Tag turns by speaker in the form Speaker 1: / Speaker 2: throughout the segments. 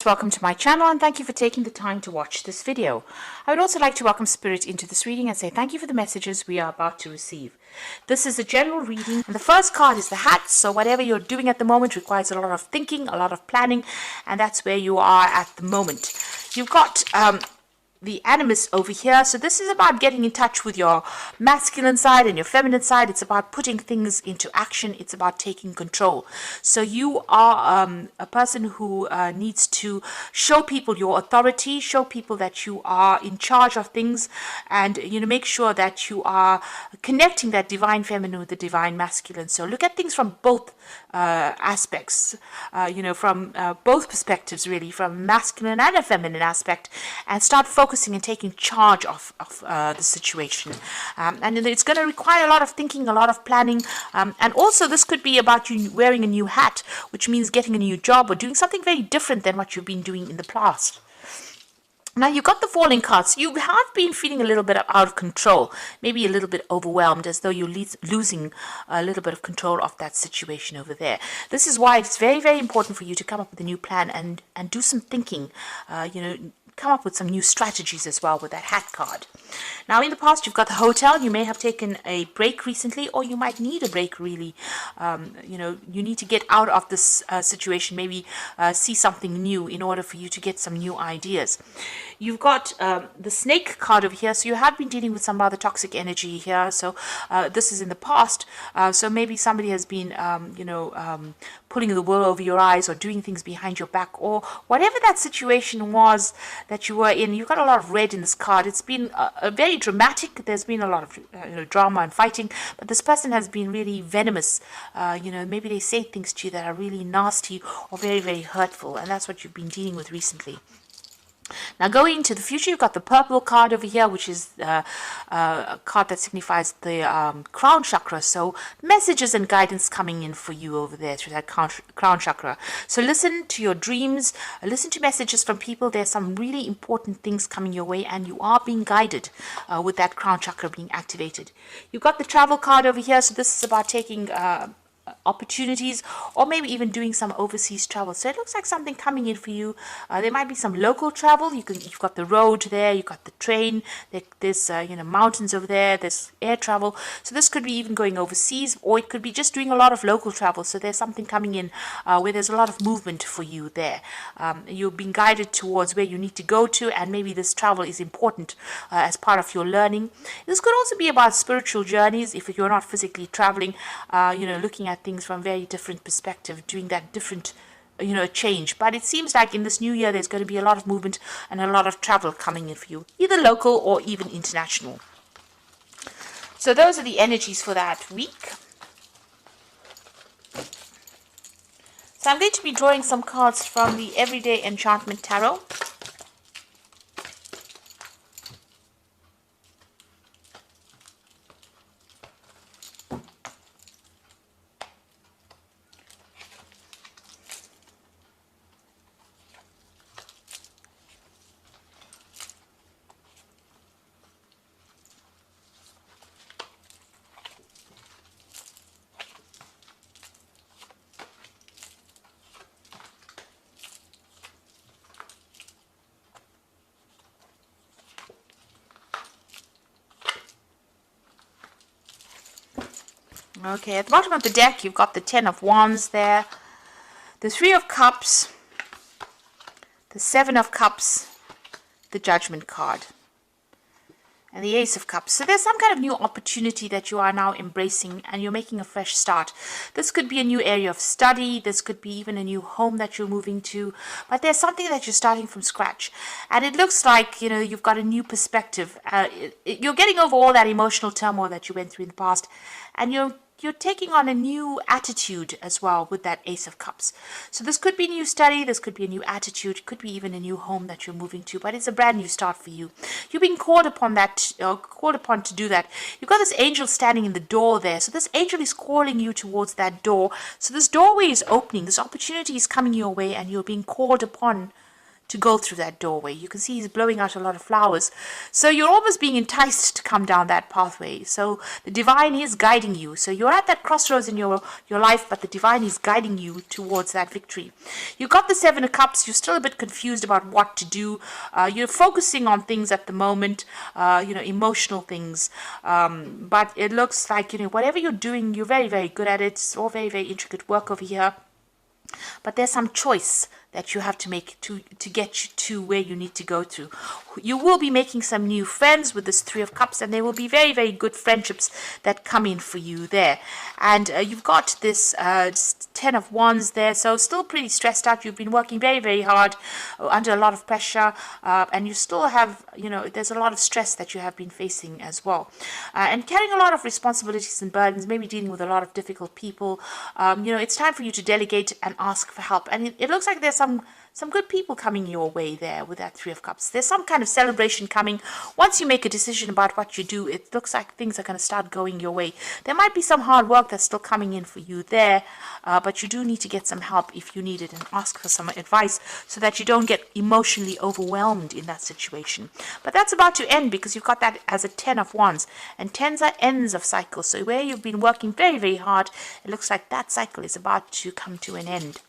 Speaker 1: Welcome to my channel and thank you for taking the time to watch this video. I would also like to welcome Spirit into this reading and say thank you for the messages we are about to receive. This is a general reading and the first card is the hat, so whatever you're doing at the moment requires a lot of thinking, a lot of planning, and that's where you are at the moment. You've got the animus over here, so this is about getting in touch with your masculine side and your feminine side. It's about putting things into action. It's about taking control. So you are a person who needs to show people your authority, show people that you are in charge of things, and make sure that you are connecting that divine feminine with the divine masculine. So look at things from both aspects, from both perspectives, really, from masculine and a feminine aspect, and start focusing and taking charge of the situation. And it's going to require a lot of thinking, a lot of planning, and also this could be about you wearing a new hat, which means getting a new job or doing something very different than what you've been doing in the past. Now you've got the falling cards. You have been feeling a little bit out of control, maybe a little bit overwhelmed, as though you're losing a little bit of control of that situation over there. This is why it's very, very important for you to come up with a new plan and do some thinking, come up with some new strategies as well with that hat card. Now in the past you've got the hotel. You may have taken a break recently, or you might need a break really. You need to get out of this situation, maybe see something new in order for you to get some new ideas. You've got the snake card over here, so you have been dealing with some rather toxic energy here. So this is in the past, so maybe somebody has been pulling the wool over your eyes or doing things behind your back, or whatever that situation was that you were in. You've got a lot of red in this card. It's been very dramatic. There's been a lot of drama and fighting, but this person has been really venomous. Maybe they say things to you that are really nasty or very, very hurtful, and that's what you've been dealing with recently. Now going into the future, you've got the purple card over here, which is a card that signifies the crown chakra. So messages and guidance coming in for you over there through that crown chakra. So listen to your dreams, listen to messages from people. There's some really important things coming your way, and you are being guided with that crown chakra being activated. You've got the travel card over here. So this is about taking opportunities, or maybe even doing some overseas travel. So it looks like something coming in for you. There might be some local travel. You've got the road there, you've got the train, there's mountains over there, there's air travel. So this could be even going overseas, or it could be just doing a lot of local travel. So there's something coming in where there's a lot of movement for you there. You're being guided towards where you need to go to, and maybe this travel is important as part of your learning. This could also be about spiritual journeys if you're not physically traveling, looking at things from very different perspective, doing that different change. But it seems like in this new year there's going to be a lot of movement and a lot of travel coming in for you, either local or even international. So those are the energies for that week. So I'm going to be drawing some cards from the Everyday Enchantment Tarot. Okay, at the bottom of the deck, you've got the Ten of Wands there, the Three of Cups, the Seven of Cups, the Judgment card, and the Ace of Cups. So there's some kind of new opportunity that you are now embracing, and you're making a fresh start. This could be a new area of study. This could be even a new home that you're moving to. But there's something that you're starting from scratch. And it looks like, you've got a new perspective. You're getting over all that emotional turmoil that you went through in the past. And you're taking on a new attitude as well with that Ace of Cups. So this could be a new study, this could be a new attitude, could be even a new home that you're moving to, but it's a brand new start for you. You're being called upon to do that. You've got this angel standing in the door there. So this angel is calling you towards that door. So this doorway is opening, this opportunity is coming your way, and you're being called upon to go through that doorway. You can see he's blowing out a lot of flowers. So you're almost being enticed to come down that pathway. So the divine is guiding you. So you're at that crossroads in your life, but the divine is guiding you towards that victory. You got the Seven of Cups. You're still a bit confused about what to do. You're focusing on things at the moment, emotional things. But it looks like, whatever you're doing, you're very, very good at it. It's all very, very intricate work over here. But there's some choice that you have to make to get you to where you need to go to. You will be making some new friends with this Three of Cups, and there will be very, very good friendships that come in for you there. And you've got this Ten of Wands there, so still pretty stressed out. You've been working very, very hard under a lot of pressure, and you still have, there's a lot of stress that you have been facing as well. And carrying a lot of responsibilities and burdens, maybe dealing with a lot of difficult people. It's time for you to delegate and ask for help. And it looks like there's some good people coming your way there with that Three of Cups. There's some kind of celebration coming. Once you make a decision about what you do, it looks like things are going to start going your way. There might be some hard work that's still coming in for you there, but you do need to get some help if you need it and ask for some advice so that you don't get emotionally overwhelmed in that situation. But that's about to end because you've got that as a Ten of Wands, and tens are ends of cycles. So where you've been working very, very hard, it looks like that cycle is about to come to an end.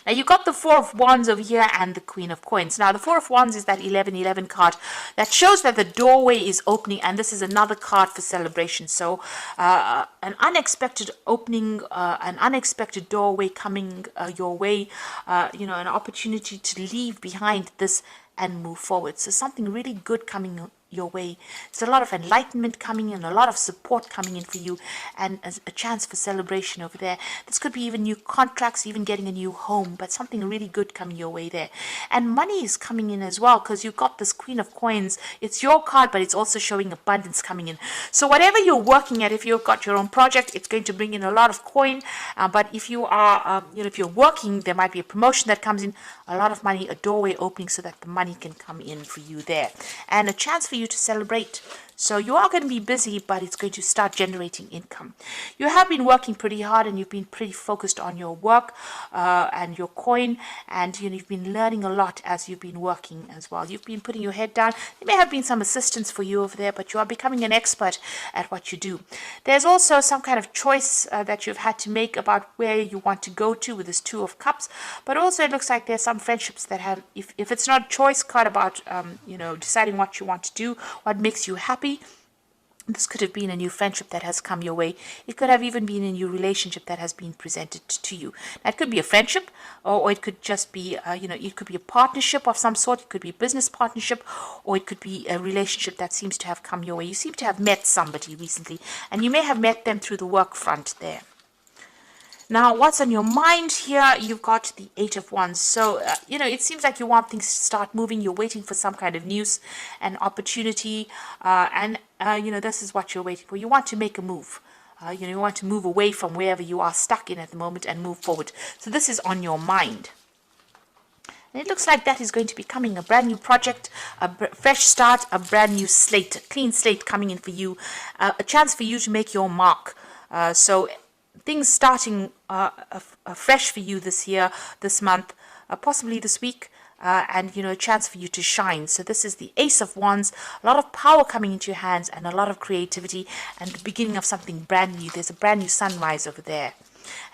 Speaker 1: Now you've got the Four of Wands over here and the Queen of Coins. Now the Four of Wands is that 1111 card that shows that the doorway is opening, and this is another card for celebration. So an unexpected opening, an unexpected doorway coming your way, an opportunity to leave behind this and move forward. So something really good coming your way. There's a lot of enlightenment coming in, a lot of support coming in for you, and a chance for celebration over there. This could be even new contracts, even getting a new home, but something really good coming your way there. And money is coming in as well because you've got this Queen of Coins. It's your card, but it's also showing abundance coming in. So whatever you're working at, if you've got your own project, it's going to bring in a lot of coin. But if you are, if you're working, there might be a promotion that comes in, a lot of money, a doorway opening so that the money can come in for you there, and a chance for you to celebrate. So you are going to be busy, but it's going to start generating income. You have been working pretty hard, and you've been pretty focused on your work and your coin, and you've been learning a lot as you've been working as well. You've been putting your head down. There may have been some assistance for you over there, but you are becoming an expert at what you do. There's also some kind of choice that you've had to make about where you want to go to with this Two of Cups, but also it looks like there's some friendships that have, if it's not a choice card about deciding what you want to do, what makes you happy, this could have been a new friendship that has come your way. It could have even been a new relationship that has been presented to you. That could be a friendship, or it could just be, it could be a partnership of some sort. It could be a business partnership, or it could be a relationship that seems to have come your way. You seem to have met somebody recently, and you may have met them through the work front there. Now, what's on your mind here? You've got the Eight of Wands. So, it seems like you want things to start moving. You're waiting for some kind of news and opportunity. This is what you're waiting for. You want to make a move. You want to move away from wherever you are stuck in at the moment and move forward. So this is on your mind. And it looks like that is going to be coming. A brand new project, a fresh start, a brand new slate, a clean slate coming in for you. A chance for you to make your mark. So things starting fresh for you this year, this month, possibly this week, and a chance for you to shine. So this is the Ace of Wands, a lot of power coming into your hands and a lot of creativity and the beginning of something brand new. There's a brand new sunrise over there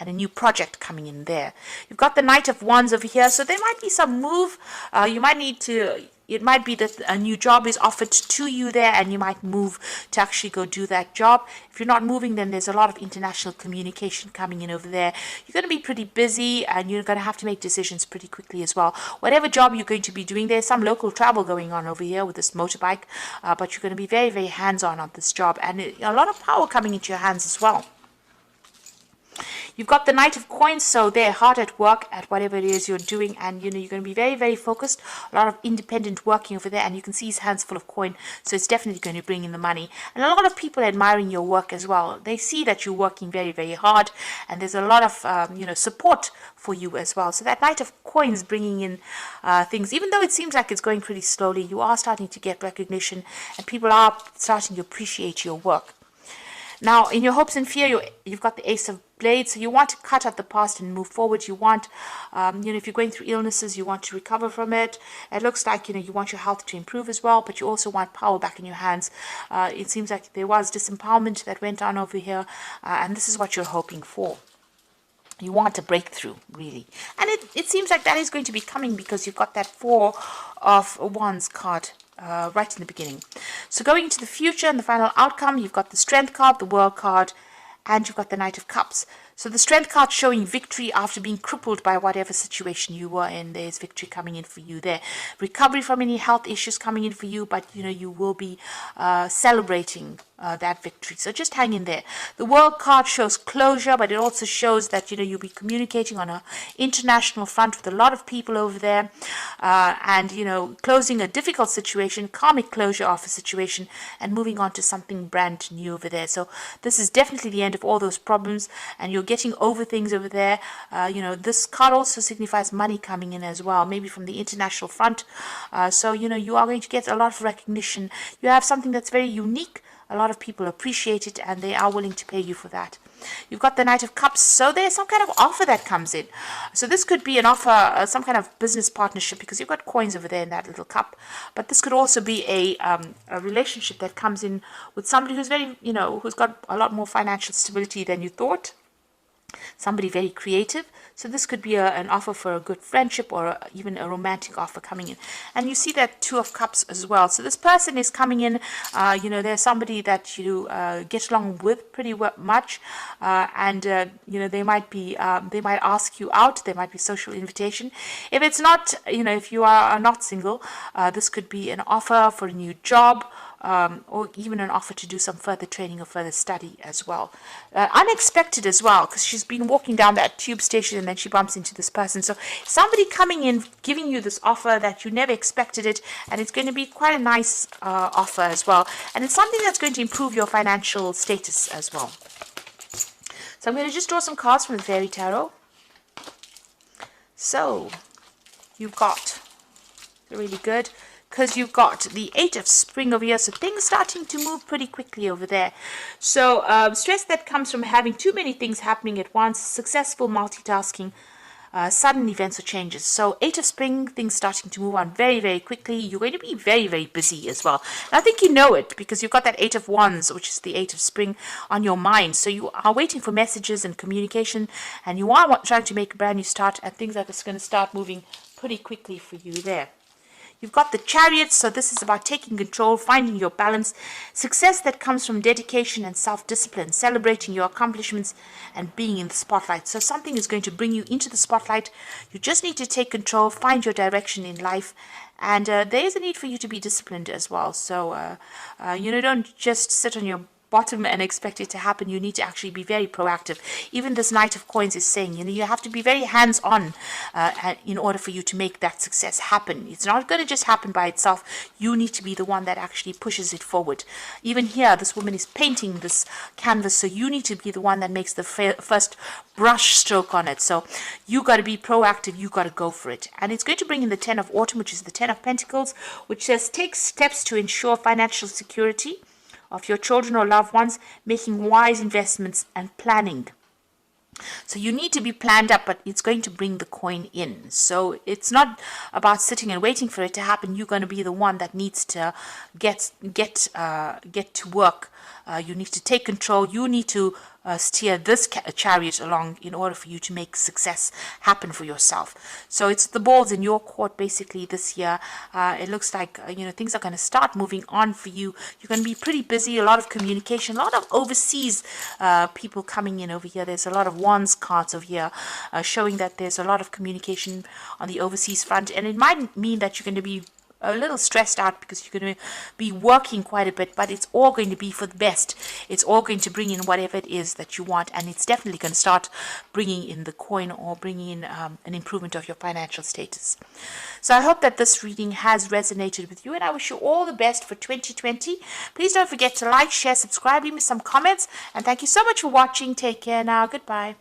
Speaker 1: and a new project coming in there. You've got the Knight of Wands over here, so there might be some move. You might need to, it might be that a new job is offered to you there, and you might move to actually go do that job. If you're not moving, then there's a lot of international communication coming in over there. You're going to be pretty busy, and you're going to have to make decisions pretty quickly as well. Whatever job you're going to be doing, there's some local travel going on over here with this motorbike, but you're going to be very, very hands-on on this job, and a lot of power coming into your hands as well. You've got the Knight of Coins, so they're hard at work at whatever it is you're doing, and you're going to be very, very focused. A lot of independent working over there, and you can see his hands full of coin, so it's definitely going to bring in the money. And a lot of people admiring your work as well. They see that you're working very, very hard, and there's a lot of support for you as well. So that Knight of Coins bringing in things, even though it seems like it's going pretty slowly, you are starting to get recognition, and people are starting to appreciate your work. Now, in your hopes and fear, you've got the Ace of Blades, so you want to cut out the past and move forward. You want, if you're going through illnesses, you want to recover from it. It looks like, you want your health to improve as well, but you also want power back in your hands. It seems like there was disempowerment that went on over here, and this is what you're hoping for. You want a breakthrough, really. And it seems like that is going to be coming because you've got that Four of Wands card right in the beginning. So going into the future and the final outcome, you've got the Strength card, the World card, and you've got the Knight of Cups. So the Strength card showing victory after being crippled by whatever situation you were in. There's victory coming in for you there. Recovery from any health issues coming in for you, but you will be celebrating that victory. So just hang in there. The World card shows closure, but it also shows that you'll be communicating on an international front with a lot of people over there, and closing a difficult situation, karmic closure of a situation, and moving on to something brand new over there. So this is definitely the end of all those problems, and you're getting over things over there. This card also signifies money coming in as well, maybe from the international front. So you are going to get a lot of recognition. You have something that's very unique. A lot of people appreciate it, and they are willing to pay you for that. You've got the Knight of Cups, so there's some kind of offer that comes in. So this could be an offer, some kind of business partnership, because you've got coins over there in that little cup. But this could also be a relationship that comes in with somebody who's very, who's got a lot more financial stability than you thought. Somebody very creative. So this could be an offer for a good friendship, or even a romantic offer coming in. And you see that Two of Cups as well. So this person is coming in, there's somebody that you get along with pretty much, and they might ask you out. There might be social invitation. If it's not, if you are not single, this could be an offer for a new job, or even an offer to do some further training or further study as well. Unexpected as well, because she's been walking down that tube station and then she bumps into this person. So somebody coming in, giving you this offer that you never expected it, and it's going to be quite a nice offer as well. And it's something that's going to improve your financial status as well. So I'm going to just draw some cards from the Fairy Tarot. So you've got really good, because you've got the Eight of Spring over here, so things starting to move pretty quickly over there. So stress that comes from having too many things happening at once, successful multitasking, sudden events or changes. So Eight of Spring, things starting to move on very, very quickly. You're going to be very, very busy as well. And I think you know it, because you've got that Eight of Wands, which is the Eight of Spring, on your mind. So you are waiting for messages and communication, and you are trying to make a brand new start, and things are just going to start moving pretty quickly for you there. You've got the Chariot, so this is about taking control, finding your balance, success that comes from dedication and self-discipline, celebrating your accomplishments and being in the spotlight. So something is going to bring you into the spotlight. You just need to take control, find your direction in life, and there is a need for you to be disciplined as well. So, don't just sit on your bottom and expect it to happen. You need to actually be very proactive. Even this Knight of Coins is saying, you have to be very hands-on in order for you to make that success happen. It's not going to just happen by itself. You need to be the one that actually pushes it forward. Even here, this woman is painting this canvas, so you need to be the one that makes the first brush stroke on it. So you got to be proactive. You got to go for it. And it's going to bring in the Ten of Autumn, which is the Ten of Pentacles, which says take steps to ensure financial security of your children or loved ones, making wise investments and planning. So you need to be planned up, but it's going to bring the coin in. So it's not about sitting and waiting for it to happen. You're going to be the one that needs to get to work. You need to take control. You need to steer this chariot along in order for you to make success happen for yourself. So it's the ball's in your court basically this year. It looks like things are going to start moving on for you. You're going to be pretty busy, a lot of communication, a lot of overseas people coming in over here. There's a lot of Wands cards over here showing that there's a lot of communication on the overseas front, and it might mean that you're going to be a little stressed out because you're going to be working quite a bit, but it's all going to be for the best. It's all going to bring in whatever it is that you want, and it's definitely going to start bringing in the coin or bringing in an improvement of your financial status. So I hope that this reading has resonated with you, and I wish you all the best for 2020. Please don't forget to like, share, subscribe, leave me some comments, and thank you so much for watching. Take care now. Goodbye.